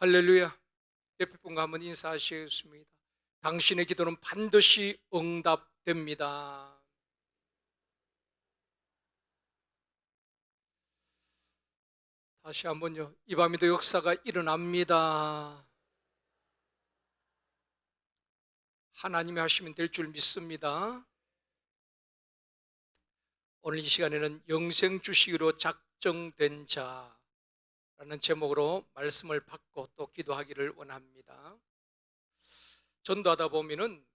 할렐루야. 옆에 분과 한번 인사하시겠습니다. 당신의 기도는 반드시 응답됩니다. 다시 한번요. 이 밤에도 역사가 일어납니다. 하나님이 하시면 될 줄 믿습니다. 오늘 이 시간에는 영생 주시기로 작정된 자라는 제목으로 말씀을 받고 또 기도하기를 원합니다. 전도하다 보면은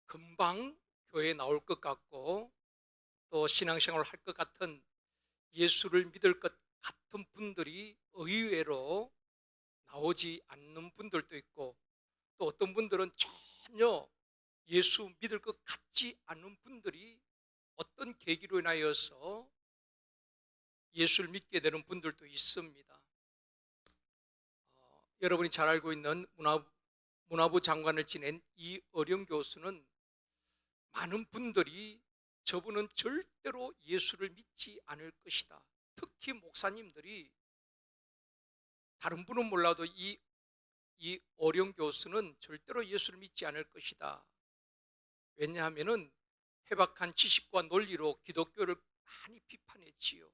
금방 교회에 나올 것 같고 또 신앙생활을 할 것 같은 예수를 믿을 것 같은 분들이 의외로 나오지 않는 분들도 있고, 또 어떤 분들은 전혀 예수 믿을 것 같지 않은 분들이 어떤 계기로 인하여서 예수를 믿게 되는 분들도 있습니다. 여러분이 잘 알고 있는 문화부 장관을 지낸 이어령 교수는 많은 분들이 저분은 절대로 예수를 믿지 않을 것이다, 특히 목사님들이, 다른 분은 몰라도 이 어령 교수는 절대로 예수를 믿지 않을 것이다. 왜냐하면 해박한 지식과 논리로 기독교를 많이 비판했지요.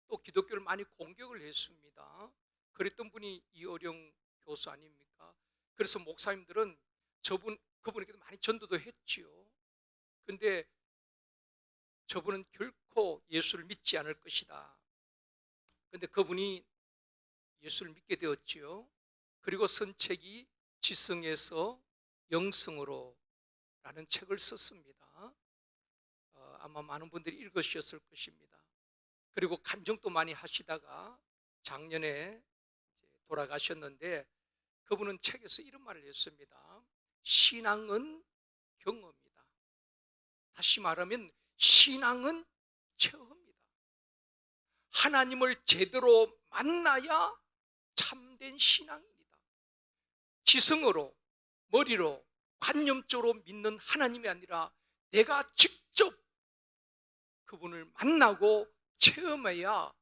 또 기독교를 많이 공격을 했습니다. 그랬던 분이 이어령 교수 아닙니까? 그래서 목사님들은 그분에게도 많이 전도도 했지요. 근데 저분은 결코 예수를 믿지 않을 것이다. 그런데 그분이 예수를 믿게 되었지요. 그리고 쓴 책이 지성에서 영성으로 라는 책을 썼습니다. 아마 많은 분들이 읽으셨을 것입니다. 그리고 간증도 많이 하시다가 작년에 돌아가셨는데, 그분은 책에서 이런 말을 했습니다. 신앙은 경험이다. 다시 말하면 신앙은 체험이다. 하나님을 제대로 만나야 참된 신앙입니다. 지성으로, 머리로, 관념적으로 믿는 하나님이 아니라 내가 직접 그분을 만나고 체험해야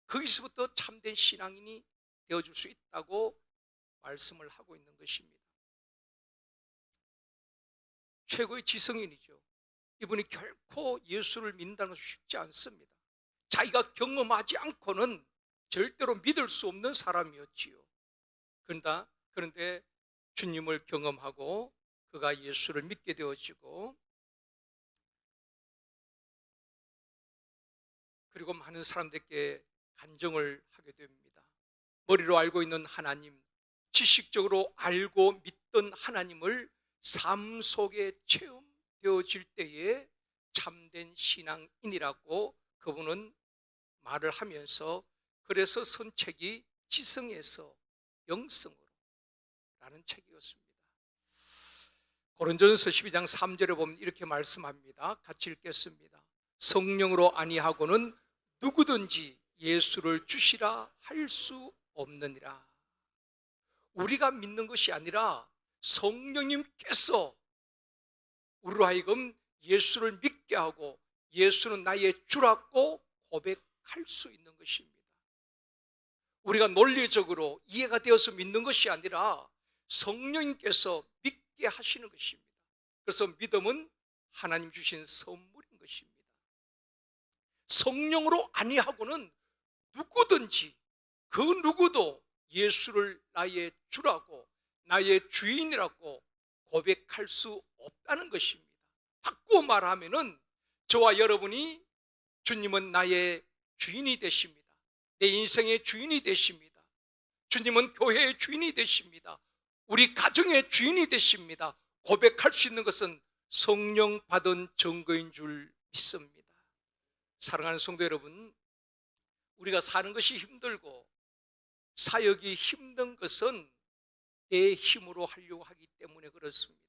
거기서부터 참된 신앙인이 되어줄 수 있다고 말씀을 하고 있는 것입니다. 최고의 지성인이죠. 이분이 결코 예수를 믿는다는 것이 쉽지 않습니다. 자기가 경험하지 않고는 절대로 믿을 수 없는 사람이었지요. 그런데 주님을 경험하고 그가 예수를 믿게 되어지고, 그리고 많은 사람들께 간증을 하게 됩니다. 머리로 알고 있는 하나님, 지식적으로 알고 믿던 하나님을 삶 속에 체험되어질 때에 참된 신앙인이라고 그분은 말을 하면서, 그래서 쓴 책이 지성에서 영성으로 라는 책이었습니다. 고린도전서 12장 3절에 보면 이렇게 말씀합니다. 같이 읽겠습니다. 성령으로 아니하고는 누구든지 예수를 주시라 할 수 없느니라. 우리가 믿는 것이 아니라 성령님께서 우리로 하여금 예수를 믿게 하고 예수는 나의 주라고 고백할 수 있는 것입니다. 우리가 논리적으로 이해가 되어서 믿는 것이 아니라 성령님께서 믿게 하시는 것입니다. 그래서 믿음은 하나님 주신 선물인 것입니다. 성령으로 아니하고는 누구든지 그 누구도 예수를 나의 주라고, 나의 주인이라고 고백할 수 없다는 것입니다. 바꾸어 말하면은 저와 여러분이 주님은 나의 주인이 되십니다. 내 인생의 주인이 되십니다. 주님은 교회의 주인이 되십니다. 우리 가정의 주인이 되십니다. 고백할 수 있는 것은 성령 받은 증거인 줄 믿습니다. 사랑하는 성도 여러분, 우리가 사는 것이 힘들고 사역이 힘든 것은 내 힘으로 하려고 하기 때문에 그렇습니다.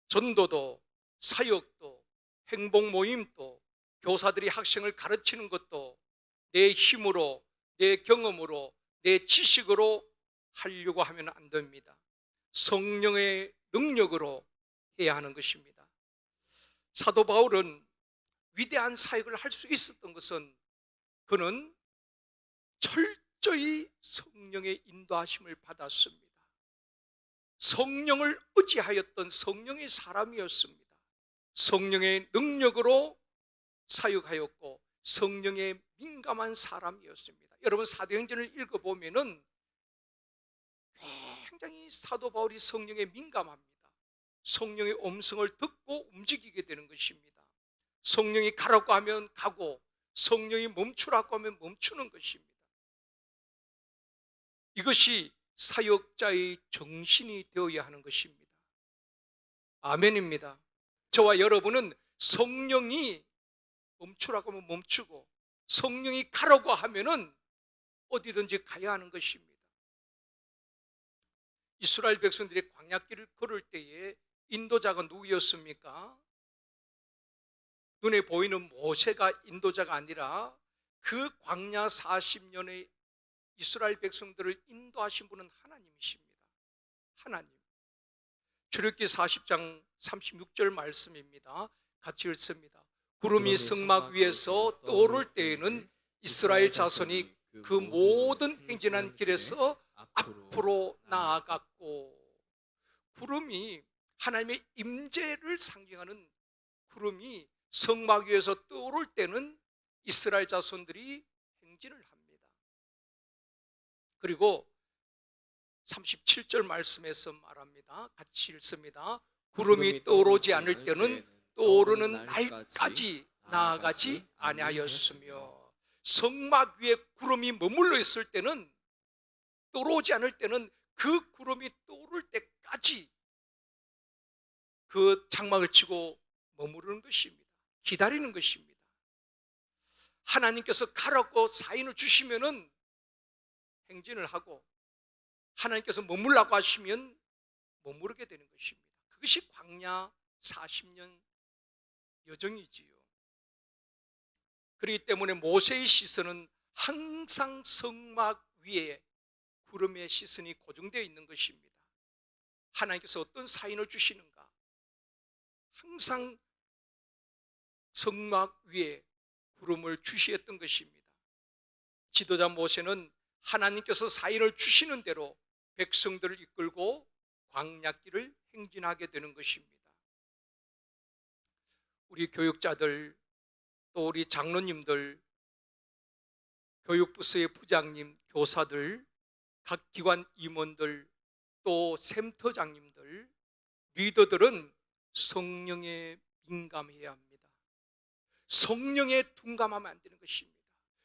전도도 사역도 행복 모임도 교사들이 학생을 가르치는 것도 내 힘으로, 내 경험으로, 내 지식으로 하려고 하면 안 됩니다. 성령의 능력으로 해야 하는 것입니다. 사도 바울은 위대한 사역을 할 수 있었던 것은 그는 철저히 성령의 인도하심을 받았습니다. 성령을 의지하였던 성령의 사람이었습니다. 성령의 능력으로 사역하였고 성령에 민감한 사람이었습니다. 여러분 사도행전을 읽어보면은 굉장히 사도 바울이 성령에 민감합니다. 성령의 음성을 듣고 움직이게 되는 것입니다. 성령이 가라고 하면 가고 성령이 멈추라고 하면 멈추는 것입니다. 이것이 사역자의 정신이 되어야 하는 것입니다. 아멘입니다. 저와 여러분은 성령이 멈추라고 하면 멈추고 성령이 가라고 하면은 어디든지 가야 하는 것입니다. 이스라엘 백성들이 광야길을 걸을 때에 인도자가 누구였습니까? 눈에 보이는 모세가 인도자가 아니라 그 광야 40년의 이스라엘 백성들을 인도하신 분은 하나님이십니다. 하나님. 출애굽기 40장 36절 말씀입니다. 같이 읽습니다. 구름이 성막 위에서 떠오를 때에는 이스라엘 자손이 그 모든 행진한 길에서 앞으로 나아갔고, 구름이 하나님의 임재를 상징하는 구름이 성막 위에서 떠오를 때는 이스라엘 자손들이 행진을 합니다. 그리고 37절 말씀에서 말합니다. 같이 읽습니다. 구름이 떠오르지 않을 때는 떠오르는 날까지 나아가지 아니하였으며, 성막 위에 구름이 머물러 있을 때는, 떠오르지 않을 때는 그 구름이 떠오를 때까지 그 장막을 치고 머무르는 것입니다. 기다리는 것입니다. 하나님께서 가라고 사인을 주시면은 행진을 하고, 하나님께서 머물라고 하시면 머무르게 되는 것입니다. 그것이 광야 40년 여정이지요. 그렇기 때문에 모세의 시선은 항상 성막 위에 구름의 시선이 고정되어 있는 것입니다. 하나님께서 어떤 사인을 주시는가, 항상 성막 위에 구름을 주시했던 것입니다. 지도자 모세는 하나님께서 사인을 주시는 대로 백성들을 이끌고 광야길을 행진하게 되는 것입니다. 우리 교육자들, 또 우리 장로님들, 교육부서의 부장님, 교사들, 각 기관 임원들, 또 센터장님들, 리더들은 성령에 민감해야 합니다. 성령에 둔감하면 안 되는 것입니다.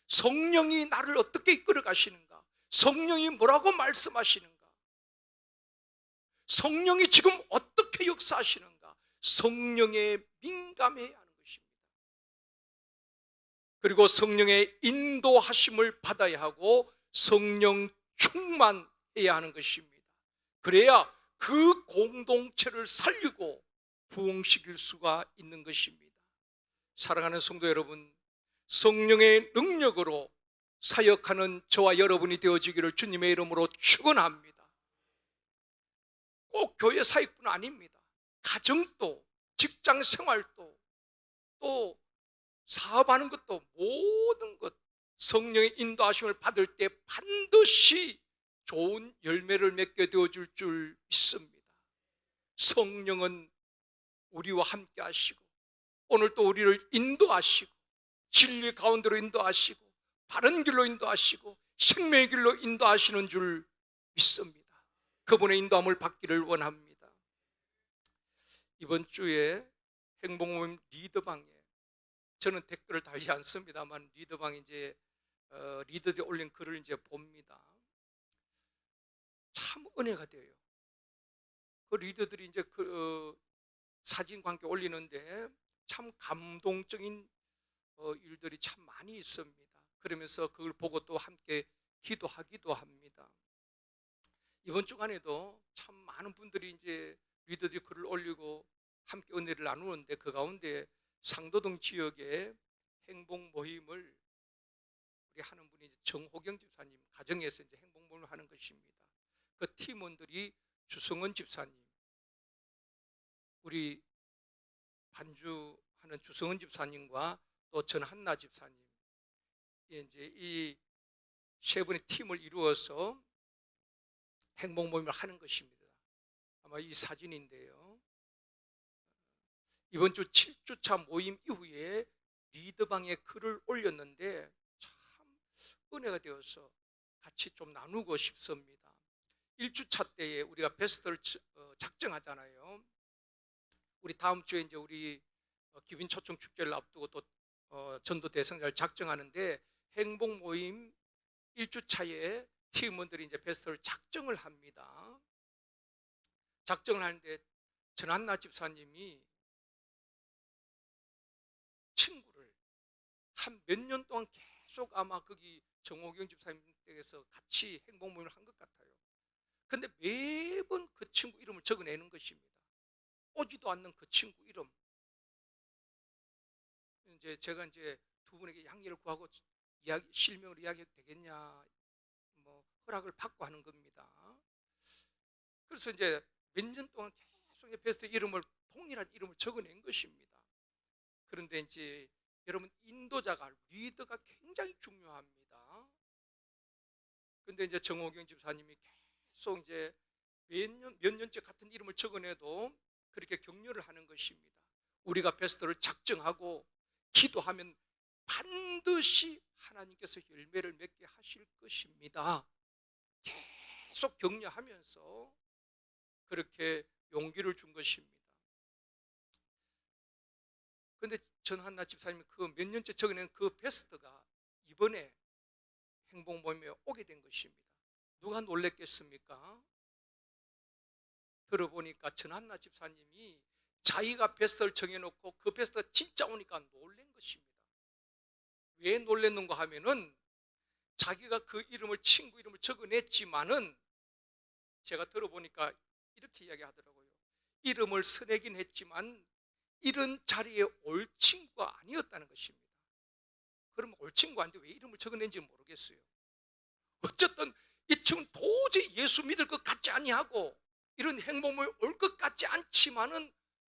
성령이 나를 어떻게 이끌어 가시는가, 성령이 뭐라고 말씀하시는가, 성령이 지금 어떻게 역사하시는가, 성령에 민감해야 하는 것입니다. 그리고 성령의 인도하심을 받아야 하고 성령 충만해야 하는 것입니다. 그래야 그 공동체를 살리고 부흥시킬 수가 있는 것입니다. 사랑하는 성도 여러분, 성령의 능력으로 사역하는 저와 여러분이 되어지기를 주님의 이름으로 축원합니다. 꼭 교회 사역뿐 아닙니다. 가정도, 직장 생활도, 또 사업하는 것도, 모든 것 성령의 인도하심을 받을 때 반드시 좋은 열매를 맺게 되어줄 줄 믿습니다. 성령은 우리와 함께 하시고 오늘 또 우리를 인도하시고 진리 가운데로 인도하시고 바른 길로 인도하시고 생명의 길로 인도하시는 줄 믿습니다. 그분의 인도함을 받기를 원합니다. 이번 주에 행복모임 리더방에, 저는 댓글을 달지 않습니다만 리더방에 이제 리더들이 올린 글을 이제 봅니다. 참 은혜가 돼요. 그 리더들이 이제 사진과 함께 올리는데 참 감동적인 일들이 참 많이 있습니다. 그러면서 그걸 보고 또 함께 기도하기도 합니다. 이번 주간에도 참 많은 분들이 이제 리더들이 글을 올리고 함께 은혜를 나누는데, 그 가운데 상도동 지역의 행복 모임을 우리 하는 분이 정호경 집사님 가정에서 이제 행복 모임을 하는 것입니다. 그 팀원들이 주성은 집사님, 우리 반주하는 주성은 집사님과 또 전한나 집사님, 이제 이 세 분의 팀을 이루어서 행복 모임을 하는 것입니다. 아마 이 사진인데요. 이번 주 7주차 모임 이후에 리더방에 글을 올렸는데 참 은혜가 되어서 같이 좀 나누고 싶습니다. 1주차 때에 우리가 베스트를 작정하잖아요. 우리 다음 주에 이제 우리 기빈 초청 축제를 앞두고 또 전도 대상자를 작정하는데, 행복 모임 1주차에 팀원들이 이제 베스트를 작정을 합니다. 작정을 하는데 전한나 집사님이 친구를 한 몇 년 동안 계속 아마 거기 정호경 집사님 댁에서 같이 행복 모임을 한 것 같아요. 근데 매번 그 친구 이름을 적어내는 것입니다. 오지도 않는 그 친구 이름. 이제 제가 이제 두 분에게 양해를 구하고 실명을 이야기해도 되겠냐, 뭐 허락을 받고 하는 겁니다. 그래서 이제 몇 년 동안 계속 베스트 이름을, 동일한 이름을 적어낸 것입니다. 그런데 이제 여러분, 인도자가, 리더가 굉장히 중요합니다. 그런데 이제 정호경 집사님이 계속 이제 몇 년째 같은 이름을 적어내도 그렇게 격려를 하는 것입니다. 우리가 베스트를 작정하고 기도하면 반드시 하나님께서 열매를 맺게 하실 것입니다. 계속 격려하면서 그렇게 용기를 준 것입니다. 그런데 전한나 집사님이 그 몇 년째 적어낸 그 베스트가 이번에 행복 모임에 오게 된 것입니다. 누가 놀랬겠습니까? 들어보니까 전한나 집사님이 자기가 베스트를 정해놓고 그 베스트가 진짜 오니까 놀란 것입니다. 왜 놀랐는가 하면은, 자기가 그 이름을, 친구 이름을 적어냈지만은 제가 들어보니까 이렇게 이야기하더라고요. 이름을 써내긴 했지만 이런 자리에 올 친구가 아니었다는 것입니다. 그러면 올 친구 아닌데 왜 이름을 적어낸지 모르겠어요. 어쨌든 이 친구는 도저히 예수 믿을 것 같지 아니하고 이런 행복모임에 올 것 같지 않지만은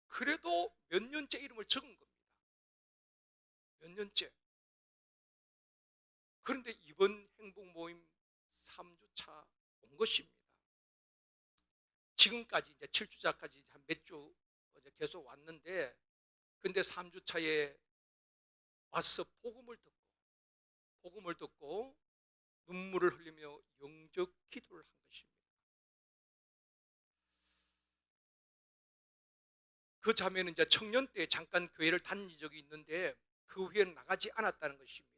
그래도 몇 년째 이름을 적은 겁니다. 몇 년째. 그런데 이번 행복모임 3주차 온 것입니다. 지금까지 이제 7주차까지 한 몇 주 계속 왔는데, 근데 3주차에 와서 복음을 듣고 눈물을 흘리며 영적 기도를 한 것입니다. 그 자매는 이제 청년 때 잠깐 교회를 다닌 적이 있는데 그 후에는 나가지 않았다는 것입니다.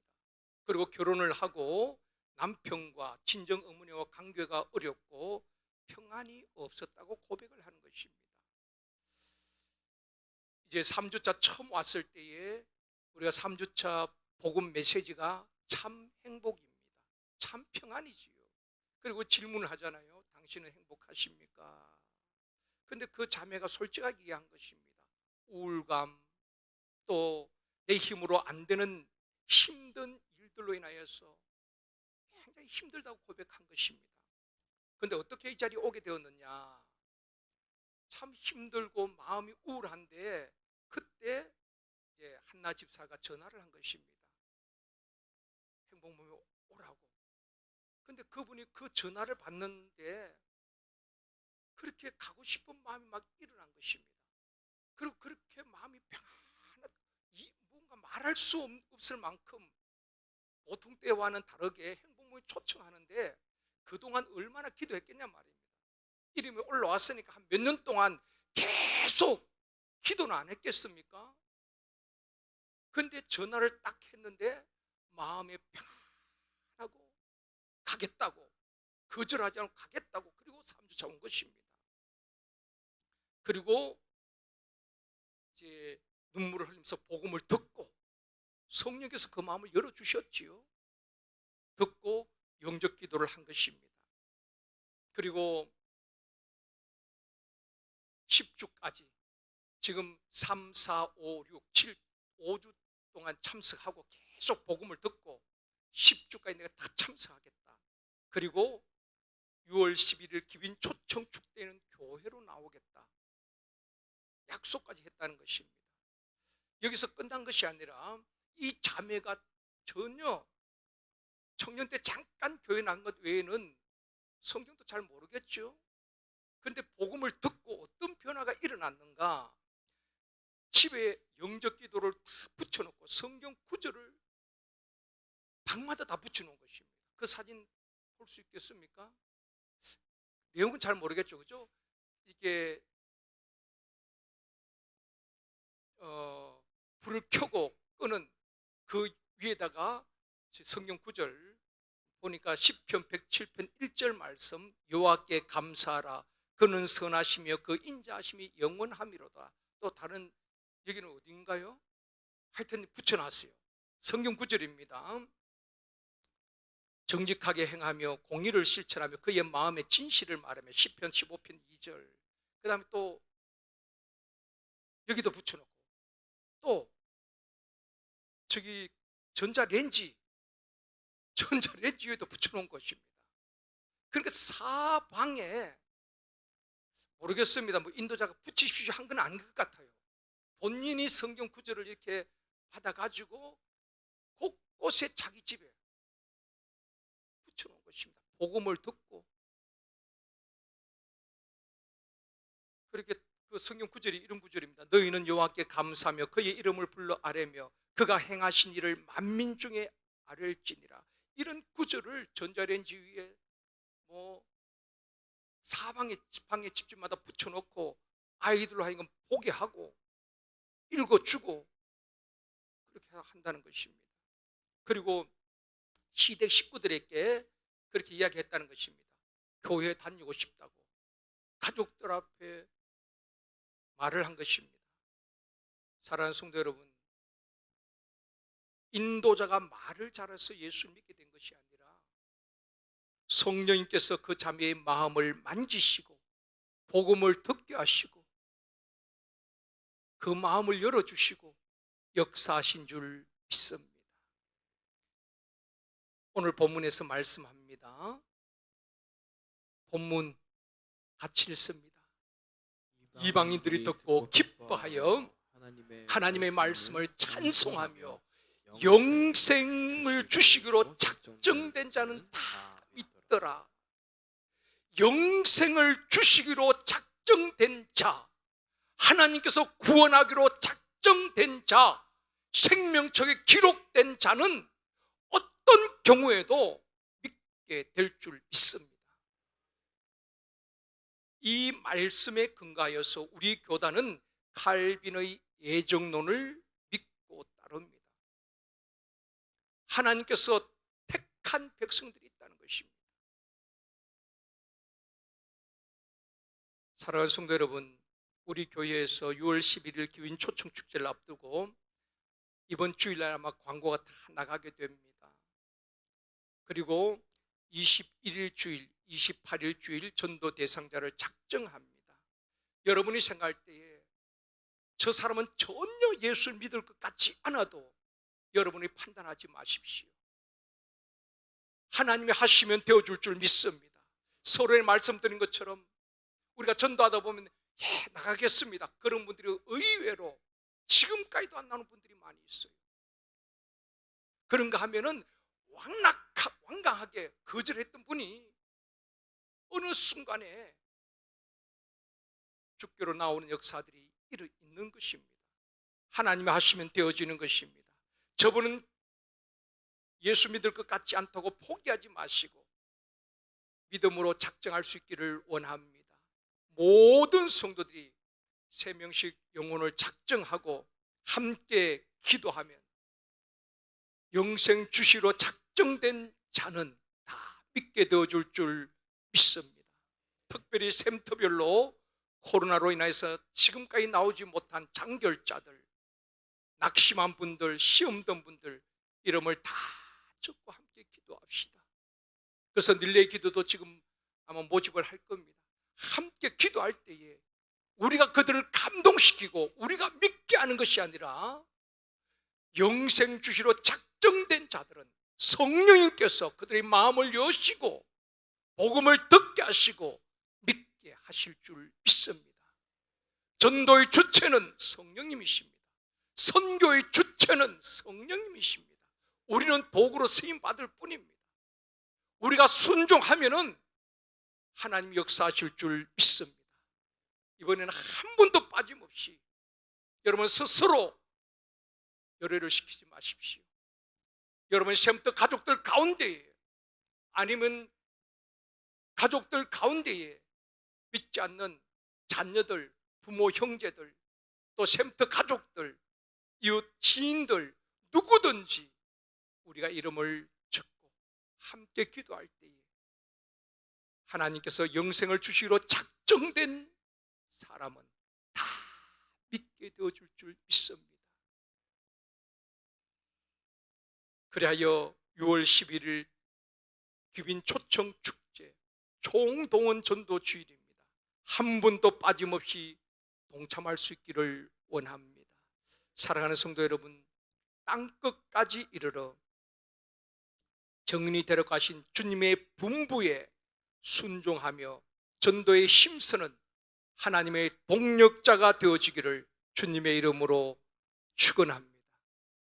그리고 결혼을 하고 남편과 친정 어머니와 관계가 어렵고 평안이 없었다고 고백을 하는 것입니다. 이제 3주차 처음 왔을 때에 우리가 3주차 복음 메시지가 참 행복입니다. 참 평안이지요. 그리고 질문을 하잖아요. 당신은 행복하십니까? 그런데 그 자매가 솔직하게 얘기한 것입니다. 우울감, 또 내 힘으로 안 되는 힘든 일들로 인하여서 굉장히 힘들다고 고백한 것입니다. 그런데 어떻게 이 자리에 오게 되었느냐? 참 힘들고 마음이 우울한데 그때 이제 한나 집사가 전화를 한 것입니다. 행복모임에 오라고. 근데 그분이 그 전화를 받는데 그렇게 가고 싶은 마음이 막 일어난 것입니다. 그리고 그렇게 마음이 뭔가 말할 수 없을 만큼 보통 때와는 다르게 행복모임 초청하는데 그동안 얼마나 기도했겠냐 말입니다. 이름이 올라왔으니까 한 몇 년 동안 계속 기도는 안 했겠습니까? 근데 전화를 딱 했는데 마음에 평안하고 가겠다고, 거절하지 않고 가겠다고, 그리고 3주차 온 것입니다. 그리고 이제 눈물을 흘리면서 복음을 듣고 성령께서 그 마음을 열어주셨지요. 듣고 영적 기도를 한 것입니다. 그리고 10주까지 지금 3, 4, 5, 6, 7, 5주 동안 참석하고 계속 복음을 듣고 10주까지 내가 다 참석하겠다. 그리고 6월 11일 기빈 초청 축제는 교회로 나오겠다. 약속까지 했다는 것입니다. 여기서 끝난 것이 아니라 이 자매가 전혀 청년 때 잠깐 교회 난 것 외에는 성경도 잘 모르겠죠. 그런데 복음을 듣고 어떤 변화가 일어났는가? 집에 영적 기도를 다 붙여놓고 성경 구절을 방마다 다 붙여놓은 것입니다. 그 사진 볼 수 있겠습니까? 내용은 잘 모르겠죠, 그죠? 이게 불을 켜고 끄는 그 위에다가 성경 구절 보니까 시편 107편 1절 말씀, 여호와께 감사하라 그는 선하시며 그 인자하심이 영원함이로다. 또 다른 여기는 어딘가요? 하여튼 붙여놨어요. 성경 구절입니다. 정직하게 행하며 공의를 실천하며 그의 마음의 진실을 말하며 시편 15편 2절. 그 다음에 또 여기도 붙여놓고 또 저기 전자레인지 위에도 붙여놓은 것입니다. 그러니까 사방에 모르겠습니다. 뭐 인도자가 붙이십시오 한 건 아닌 것 같아요. 본인이 성경 구절을 이렇게 받아가지고 곳곳에 자기 집에 붙여놓은 것입니다. 복음을 듣고 그렇게 그 성경 구절이 이런 구절입니다. 너희는 여호와께 감사하며 그의 이름을 불러 아뢰며 그가 행하신 일을 만민 중에 아뢰일지니라. 이런 구절을 전자레인지 위에 뭐 사방에 지방에 집집마다 붙여놓고 아이들로 하여금 보게 하고 읽어주고 그렇게 한다는 것입니다. 그리고 시댁 식구들에게 그렇게 이야기했다는 것입니다. 교회에 다니고 싶다고 가족들 앞에 말을 한 것입니다. 사랑하는 성도 여러분, 인도자가 말을 잘해서 예수를 믿게 된 것이 아니라 성령님께서 그 자매의 마음을 만지시고 복음을 듣게 하시고 그 마음을 열어주시고 역사하신 줄 믿습니다. 오늘 본문에서 말씀합니다. 본문 같이 읽습니다. 이방인들이 듣고 기뻐하여 하나님의 말씀을 찬송하며 영생을 주시기로 작정된 자는 다 믿더라. 영생을 주시기로 작정된 자, 하나님께서 구원하기로 작정된 자, 생명책에 기록된 자는 어떤 경우에도 믿게 될 줄 믿습니다. 이 말씀에 근거하여서 우리 교단은 칼빈의 예정론을 믿고 따릅니다. 하나님께서 택한 백성들이 있다는 것입니다. 사랑하는 성도 여러분, 우리 교회에서 6월 11일 기윈 초청 축제를 앞두고 이번 주일날 아마 광고가 다 나가게 됩니다. 그리고 21일 주일, 28일 주일 전도 대상자를 작정합니다. 여러분이 생각할 때에 저 사람은 전혀 예수를 믿을 것 같지 않아도 여러분이 판단하지 마십시오. 하나님이 하시면 되어줄 줄 믿습니다. 서로의 말씀드린 것처럼 우리가 전도하다 보면 나가겠습니다. 그런 분들이 의외로 지금까지도 안 나오는 분들이 많이 있어요. 그런가 하면은 완강하게 거절했던 분이 어느 순간에 주교로 나오는 역사들이 있는 것입니다. 하나님이 하시면 되어지는 것입니다. 저분은 예수 믿을 것 같지 않다고 포기하지 마시고 믿음으로 작정할 수 있기를 원합니다. 모든 성도들이 3명씩 영혼을 작정하고 함께 기도하면 영생 주시로 작정된 자는 다 믿게 되어줄 줄 믿습니다. 특별히 샘터별로 코로나로 인해서 지금까지 나오지 못한 장결자들, 낙심한 분들, 시험 든 분들 이름을 다 적고 함께 기도합시다. 그래서 릴레이 기도도 지금 아마 모집을 할 겁니다. 함께 기도할 때에 우리가 그들을 감동시키고 우리가 믿게 하는 것이 아니라 영생 주시로 작정된 자들은 성령님께서 그들의 마음을 여시고 복음을 듣게 하시고 믿게 하실 줄 믿습니다. 전도의 주체는 성령님이십니다. 선교의 주체는 성령님이십니다. 우리는 도구로 쓰임 받을 뿐입니다. 우리가 순종하면은 하나님 역사하실 줄 믿습니다. 이번에는 한 번도 빠짐없이 여러분 스스로 열애를 시키지 마십시오. 여러분 샘터 가족들 가운데에, 아니면 가족들 가운데에 믿지 않는 자녀들, 부모, 형제들, 또 샘터 가족들, 이웃 지인들 누구든지 우리가 이름을 적고 함께 기도할 때에 하나님께서 영생을 주시기로 작정된 사람은 다 믿게 되어줄 줄 믿습니다. 그리하여 6월 11일 귀빈 초청 축제 총동원 전도 주일입니다. 한 번도 빠짐없이 동참할 수 있기를 원합니다. 사랑하는 성도 여러분, 땅끝까지 이르러 정인이 데려가신 주님의 분부에 순종하며 전도에 힘쓰는 하나님의 동력자가 되어지기를 주님의 이름으로 축원합니다.